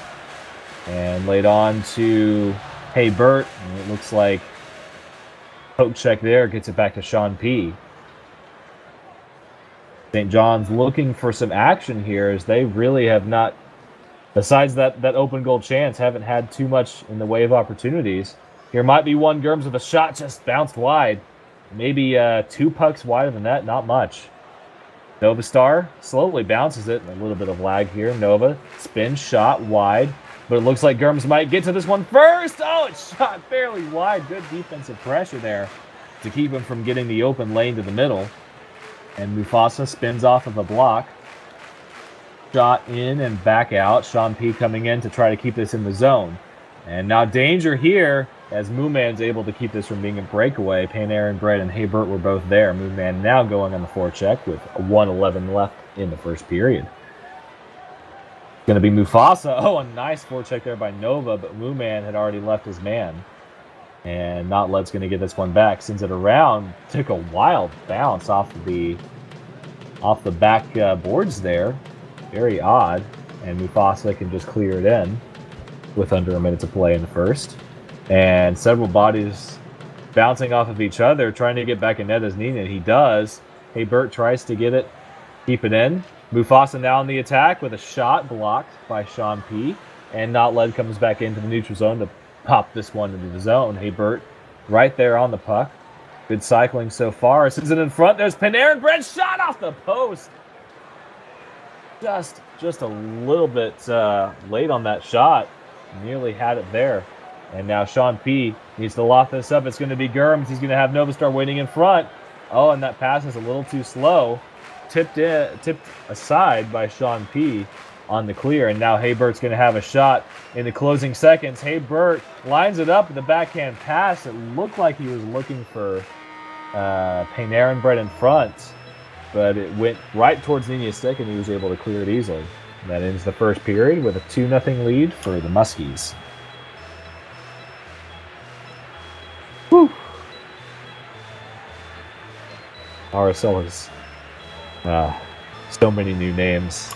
And laid on to Hey Bert. And it looks like poke check there gets it back to Sean P. St. John's looking for some action here as they really have not, besides that open goal chance, haven't had too much in the way of opportunities. Here might be one. Gurms with a shot just bounced wide. Maybe 2 pucks wide of the net, not much. Novastar slowly bounces it. A little bit of lag here. Nova spins, shot wide. But it looks like Gurms might get to this one first. Oh, it's shot fairly wide. Good defensive pressure there to keep him from getting the open lane to the middle. And Mufasa spins off of a block. Shot in and back out. Sean P coming in to try to keep this in the zone. And now danger here as Mooman's able to keep this from being a breakaway. Payne Aaron Brett and Haybert were both there. Mooman now going on the forecheck with 1:11 left in the first period. Going to be Mufasa. Oh, a nice forecheck there by Nova, but Mooman had already left his man. And Notled's going to get this one back. Sends it around. Took a wild bounce off the back boards there. Very odd. And Mufasa can just clear it in with under a minute to play in the first. And several bodies bouncing off of each other, trying to get back in net as needed. He does. Hey, Bert tries to get it, keep it in. Mufasa now on the attack with a shot blocked by Sean P. And Notled comes back into the neutral zone to pop this one into the zone. Hey, Bert right there on the puck. Good cycling so far. Sends it in front. There's Panarin. Brent shot off the post. Just a little bit late on that shot. Nearly had it there. And now Sean P. needs to lock this up. It's going to be Gurms. He's going to have Novastar waiting in front. Oh, and that pass is a little too slow. Tipped aside by Sean P. on the clear. And now Haybert's going to have a shot in the closing seconds. Haybert lines it up with the backhand pass. It looked like he was looking for Payne Aaron Brett in front. But it went right towards Nini's stick, and he was able to clear it easily. And that ends the first period with a 2-0 lead for the Muskies. Whew. RSL has so many new names.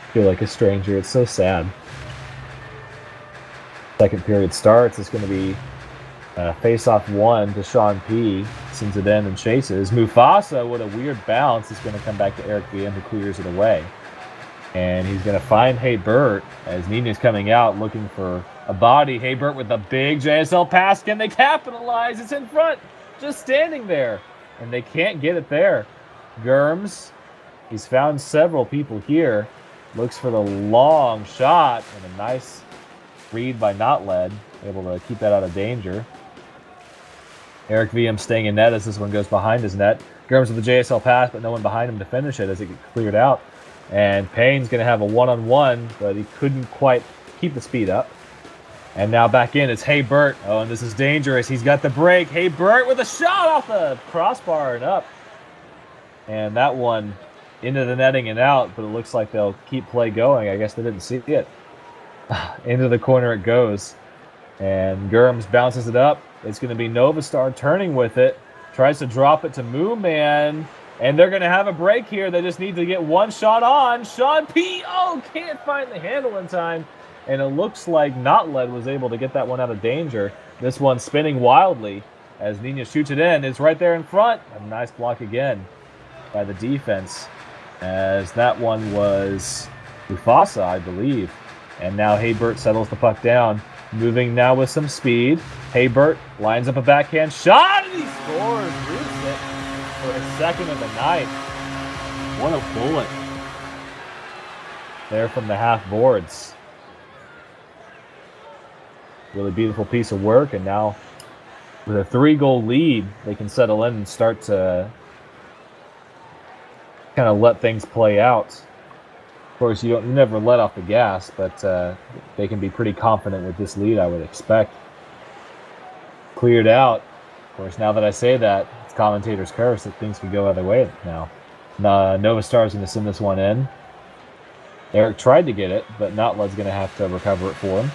I feel like a stranger. It's so sad. Second period starts. It's going to be face-off 1 to Sean P. Sends it in and chases. Mufasa with a weird bounce is going to come back to Eric VM, who clears it away. And he's going to find Haybert as Nina's coming out looking for a body. Haybert with a big JSL pass. Can they capitalize? It's in front. Just standing there. And they can't get it there. Gurms, he's found several people here. Looks for the long shot. And a nice read by Notled. Able to keep that out of danger. Eric VM staying in net as this one goes behind his net. Gurms with the JSL pass, but no one behind him to finish it as it gets cleared out. And Payne's going to have a one-on-one, but he couldn't quite keep the speed up. And now back in, it's Haybert. Oh, and this is dangerous. He's got the break. Haybert with a shot off the crossbar and up. And that one into the netting and out, but it looks like they'll keep play going. I guess they didn't see it. Into the corner it goes. And Gurms bounces it up. It's going to be Novastar turning with it. Tries to drop it to Mooman. And they're going to have a break here. They just need to get one shot on. Sean P. Oh, can't find the handle in time. And it looks like Notled was able to get that one out of danger. This one spinning wildly as Nina shoots it in. It's right there in front. A nice block again by the defense. As that one was Mufasa, I believe. And now Haybert settles the puck down. Moving now with some speed. Haybert lines up a backhand shot. And he scores. Roots it for his second of the night. What a bullet. There from the half boards. Really beautiful piece of work. And now with a 3-goal lead, they can settle in and start to kind of let things play out. Of course, you never let off the gas, but they can be pretty confident with this lead, I would expect. Cleared out. Of course, now that I say that, it's commentator's curse that things could go other way now. Novastar's going to send this one in. Eric tried to get it, but Notled's going to have to recover it for him.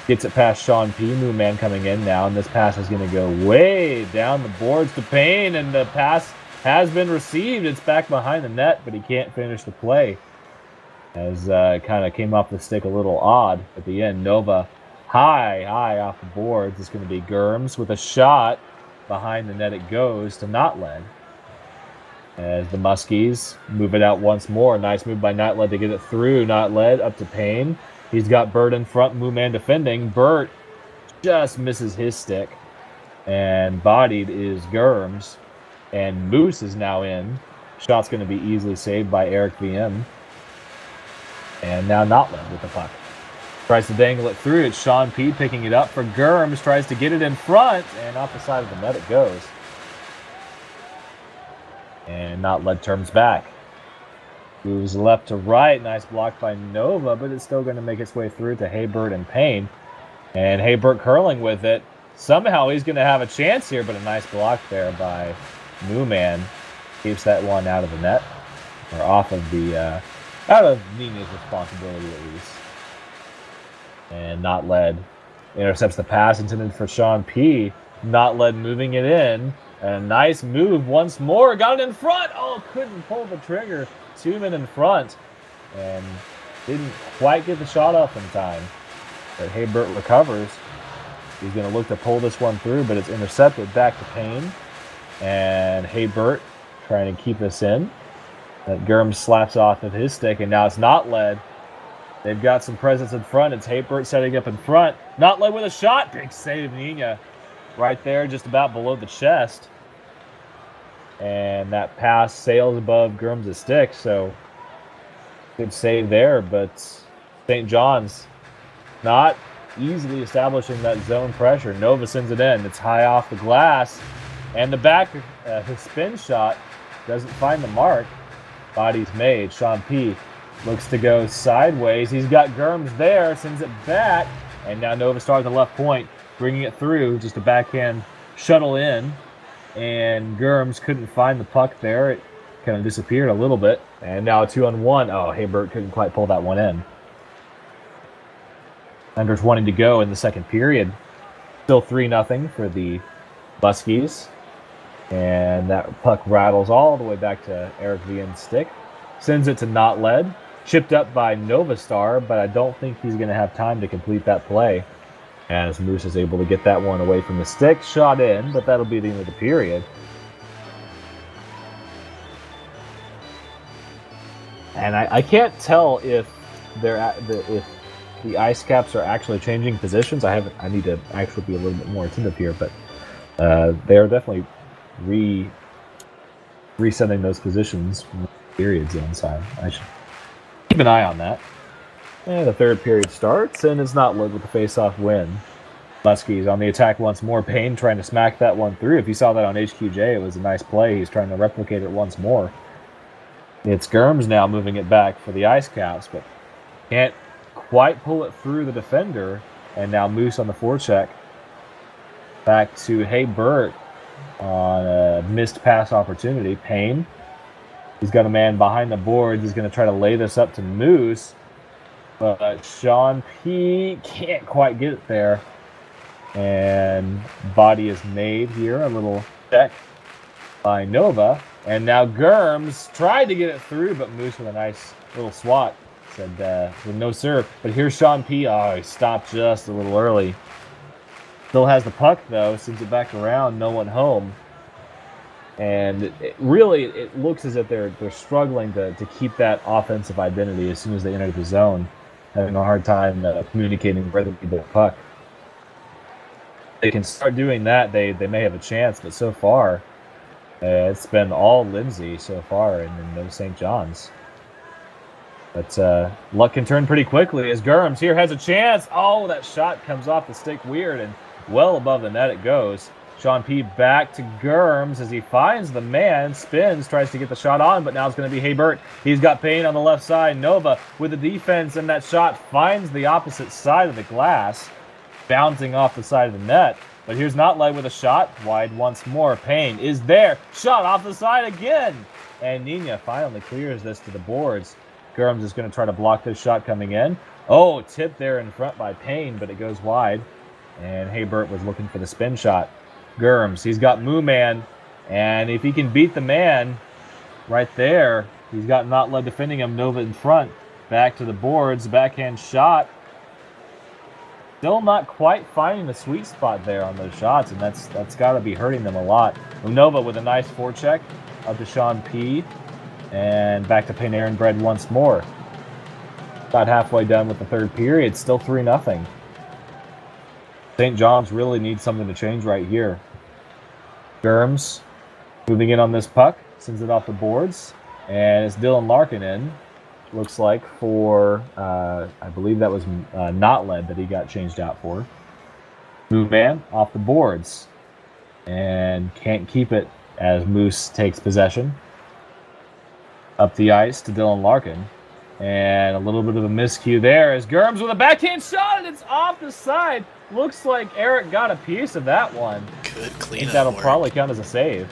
Gets it past Sean P. New man coming in now, and this pass is going to go way down the boards to Payne, and the pass has been received. It's back behind the net, but he can't finish the play. As kind of came off the stick a little odd at the end. Nova high off the boards. It's going to be Germs with a shot. Behind the net it goes to Notled. As the Muskies move it out once more. Nice move by Notled to get it through. Notled up to Payne. He's got Burt in front, Moo Man defending. Burt just misses his stick. And bodied is Germs. And Moose is now in. Shot's going to be easily saved by Eric VM. And now Notled with the puck. Tries to dangle it through. It's Sean P picking it up for Germs. Tries to get it in front. And off the side of the net it goes. And Notled turns back. Moves left to right. Nice block by Nova, but it's still going to make its way through to Haybert and Payne. And Haybert curling with it. Somehow he's going to have a chance here, but a nice block there by Mooman. Keeps that one out of the net. Or off of the, out of Nina's responsibility at least. And Notled intercepts the pass intended for Sean P. Notled moving it in. And a nice move once more. Got it in front. Oh, couldn't pull the trigger. 2 men in front. And didn't quite get the shot off in time. But Haybert recovers. He's going to look to pull this one through, but it's intercepted back to Payne. And Haybert trying to keep this in. That Germ slaps off of his stick, and now it's Notled. They've got some presence in front. It's Haybert setting up in front. Notled with a shot. Big save, Nina. Right there, just about below the chest. And that pass sails above Germs' stick, so good save there, but St. John's not easily establishing that zone pressure. Nova sends it in. It's high off the glass, and the back, his spin shot doesn't find the mark. Body's made. Sean P looks to go sideways. He's got Germs there, sends it back, and now Nova starts at the left point, bringing it through, just a backhand shuttle in. And Germs couldn't find the puck there. It kind of disappeared a little bit. And now a 2-on-1. Oh, Haybert couldn't quite pull that one in. Under 20 to go in the second period. Still 3-0 for the Muskies. And that puck rattles all the way back to Eric Vian's stick. Sends it to Notled. Chipped up by Novastar, but I don't think he's going to have time to complete that play. As Moose is able to get that one away from the stick. Shot in, but that'll be the end of the period. And I can't tell if if the ice caps are actually changing positions. I need to actually be a little bit more attentive here, but they're definitely resetting those positions periods inside. I should keep an eye on that. And the third period starts, and it's Notled with the face-off win. Muskies on the attack once more. Payne trying to smack that one through. If you saw that on HQJ, it was a nice play. He's trying to replicate it once more. It's Germs now moving it back for the Ice Caps, but can't quite pull it through the defender. And now Moose on the forecheck. Back to Haybert on a missed pass opportunity. Payne. He's got a man behind the boards. He's going to try to lay this up to Moose. But Sean P can't quite get it there. And body is made here. A little check by Nova. And now Germs tried to get it through, but Moose with a nice little swat. Said, with no sir. But here's Sean P. Oh, he stopped just a little early. Still has the puck, though. Sends it back around. No one home. And it looks as if they're struggling to keep that offensive identity as soon as they enter the zone. Having a hard time communicating where they need the puck. They can start doing that, they may have a chance, but so far, it's been all Lindsay so far and no St. John's. But luck can turn pretty quickly as Germs here has a chance. Oh, that shot comes off the stick weird, and well above the net it goes. Sean P back to Germs as he finds the man, spins, tries to get the shot on, but now it's going to be Haybert. He's got Payne on the left side. Nova with the defense, and that shot finds the opposite side of the glass, bouncing off the side of the net. But here's Notled with a shot, wide once more. Payne is there, shot off the side again. And Nina finally clears this to the boards. Gurms is going to try to block this shot coming in. Oh, tip there in front by Payne, but it goes wide. And Haybert was looking for the spin shot. Gurms, he's got Moo Man, and if he can beat the man right there, he's got Not Led defending him. Nova in front. Back to the boards, backhand shot. Still not quite finding the sweet spot there on those shots, and that's got to be hurting them a lot. Nova with a nice forecheck up to Sean P. And back to Panarin Bread once more. About halfway done with the third period, still 3-0. St. John's really needs something to change right here. Gurms moving in on this puck, sends it off the boards, and it's Dylan Larkin in. Looks like for, I believe that was Not Led that he got changed out for. Move man off the boards, and can't keep it as Moose takes possession. Up the ice to Dylan Larkin. And a little bit of a miscue there as Gurms with a backhand shot, and it's off the side. Looks like Eric got a piece of that one. Good I cleanup think that'll work. probably count as a save.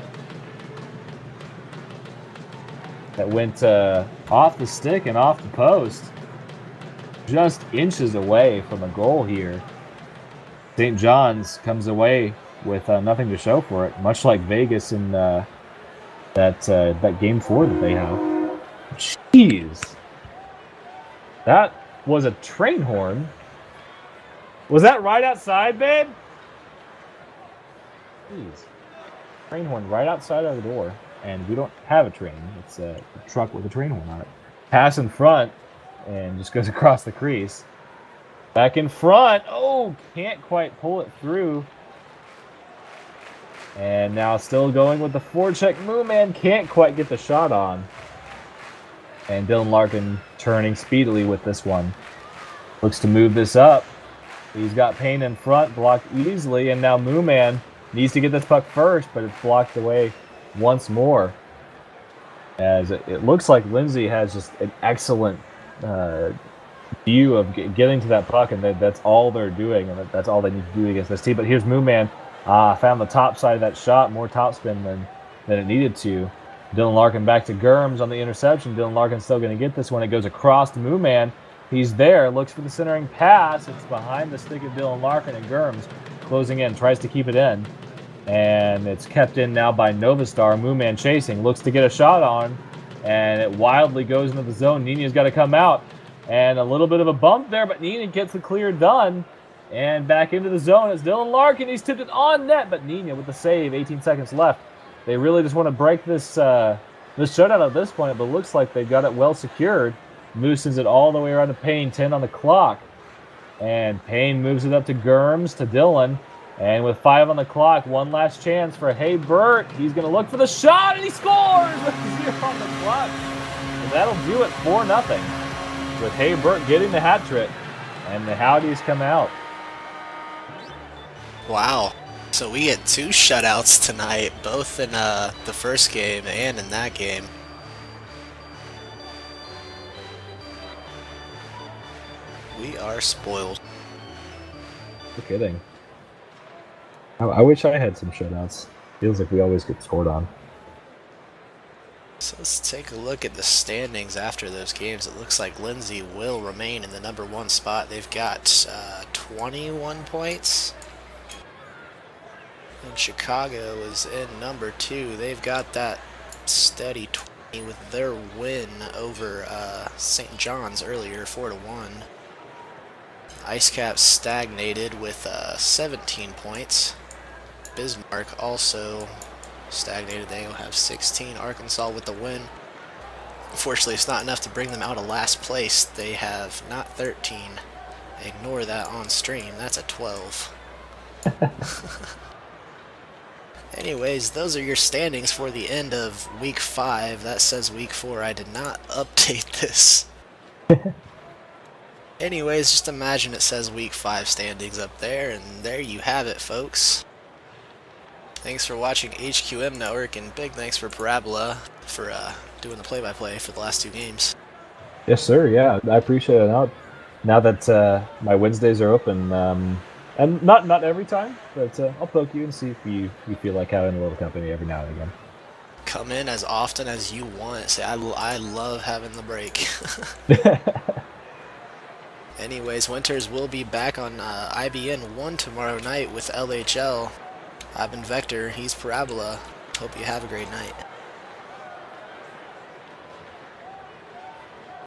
That went off the stick and off the post. Just inches away from a goal here. St. John's comes away with nothing to show for it, much like Vegas in that game 4 that they have. Jeez. That was a train horn. Was that right outside, babe? Jeez. Train horn right outside our door. And we don't have a train. It's a truck with a train horn on it. Pass in front and just goes across the crease. Back in front. Oh, can't quite pull it through. And now still going with the forecheck. Moo Man can't quite get the shot on. And Dylan Larkin turning speedily with this one. Looks to move this up. He's got Payne in front, blocked easily, and now Moo Man needs to get this puck first, but it's blocked away once more. As it looks like Lindsay has just an excellent view of getting to that puck, and that's all they're doing, and that's all they need to do against this team. But here's Moo Man. Found the top side of that shot, more topspin than it needed to. Dylan Larkin back to Gurms on the interception. Dylan Larkin's still going to get this one. It goes across to Moo Man. He's there, looks for the centering pass. It's behind the stick of Dylan Larkin, and Gurms closing in, tries to keep it in. And it's kept in now by Novastar. Moo Man chasing, looks to get a shot on, and it wildly goes into the zone. Nina's got to come out, and a little bit of a bump there, but Nina gets the clear done. And back into the zone, it's Dylan Larkin. He's tipped it on net, but Nina with the save, 18 seconds left. They really just want to break this shutout at this point, but it looks like they've got it well secured. Moose sends it all the way around to Payne, 10 on the clock. And Payne moves it up to Gurms, to Dylan. And with 5 on the clock, one last chance for Haybert. He's going to look for the shot, and he scores with 0 on the clock. And that'll do it 4-0, with Haybert getting the hat trick. And the Howdies come out. Wow. So we get 2 shutouts tonight, both in the first game and in that game. We are spoiled. No kidding. I wish I had some shutouts. Feels like we always get scored on. So let's take a look at the standings after those games. It looks like Lindsay will remain in the number 1 spot. They've got 21 points. And Chicago is in number 2. They've got that steady 20 with their win over St. John's earlier, 4-1. IceCaps stagnated with 17 points. Bismarck also stagnated. They will have 16. Arkansas with the win. Unfortunately, it's not enough to bring them out of last place. They have not 13. Ignore that on stream. That's a 12. Anyways, those are your standings for the end of Week 5. That says Week 4. I did not update this. Anyways, just imagine it says Week 5 standings up there, and there you have it, folks. Thanks for watching HQM Network, and big thanks for Parabola for doing the play-by-play for the last 2 games. Yes, sir. Yeah, I appreciate it. Now that my Wednesdays are open, and not every time, but I'll poke you and see if you feel like having a little company every now and again. come in as often as you want. Say, I love having the break. Anyways, Winters will be back on IBN 1 tomorrow night with LHL. I've been Vector, he's Parabola. Hope you have a great night.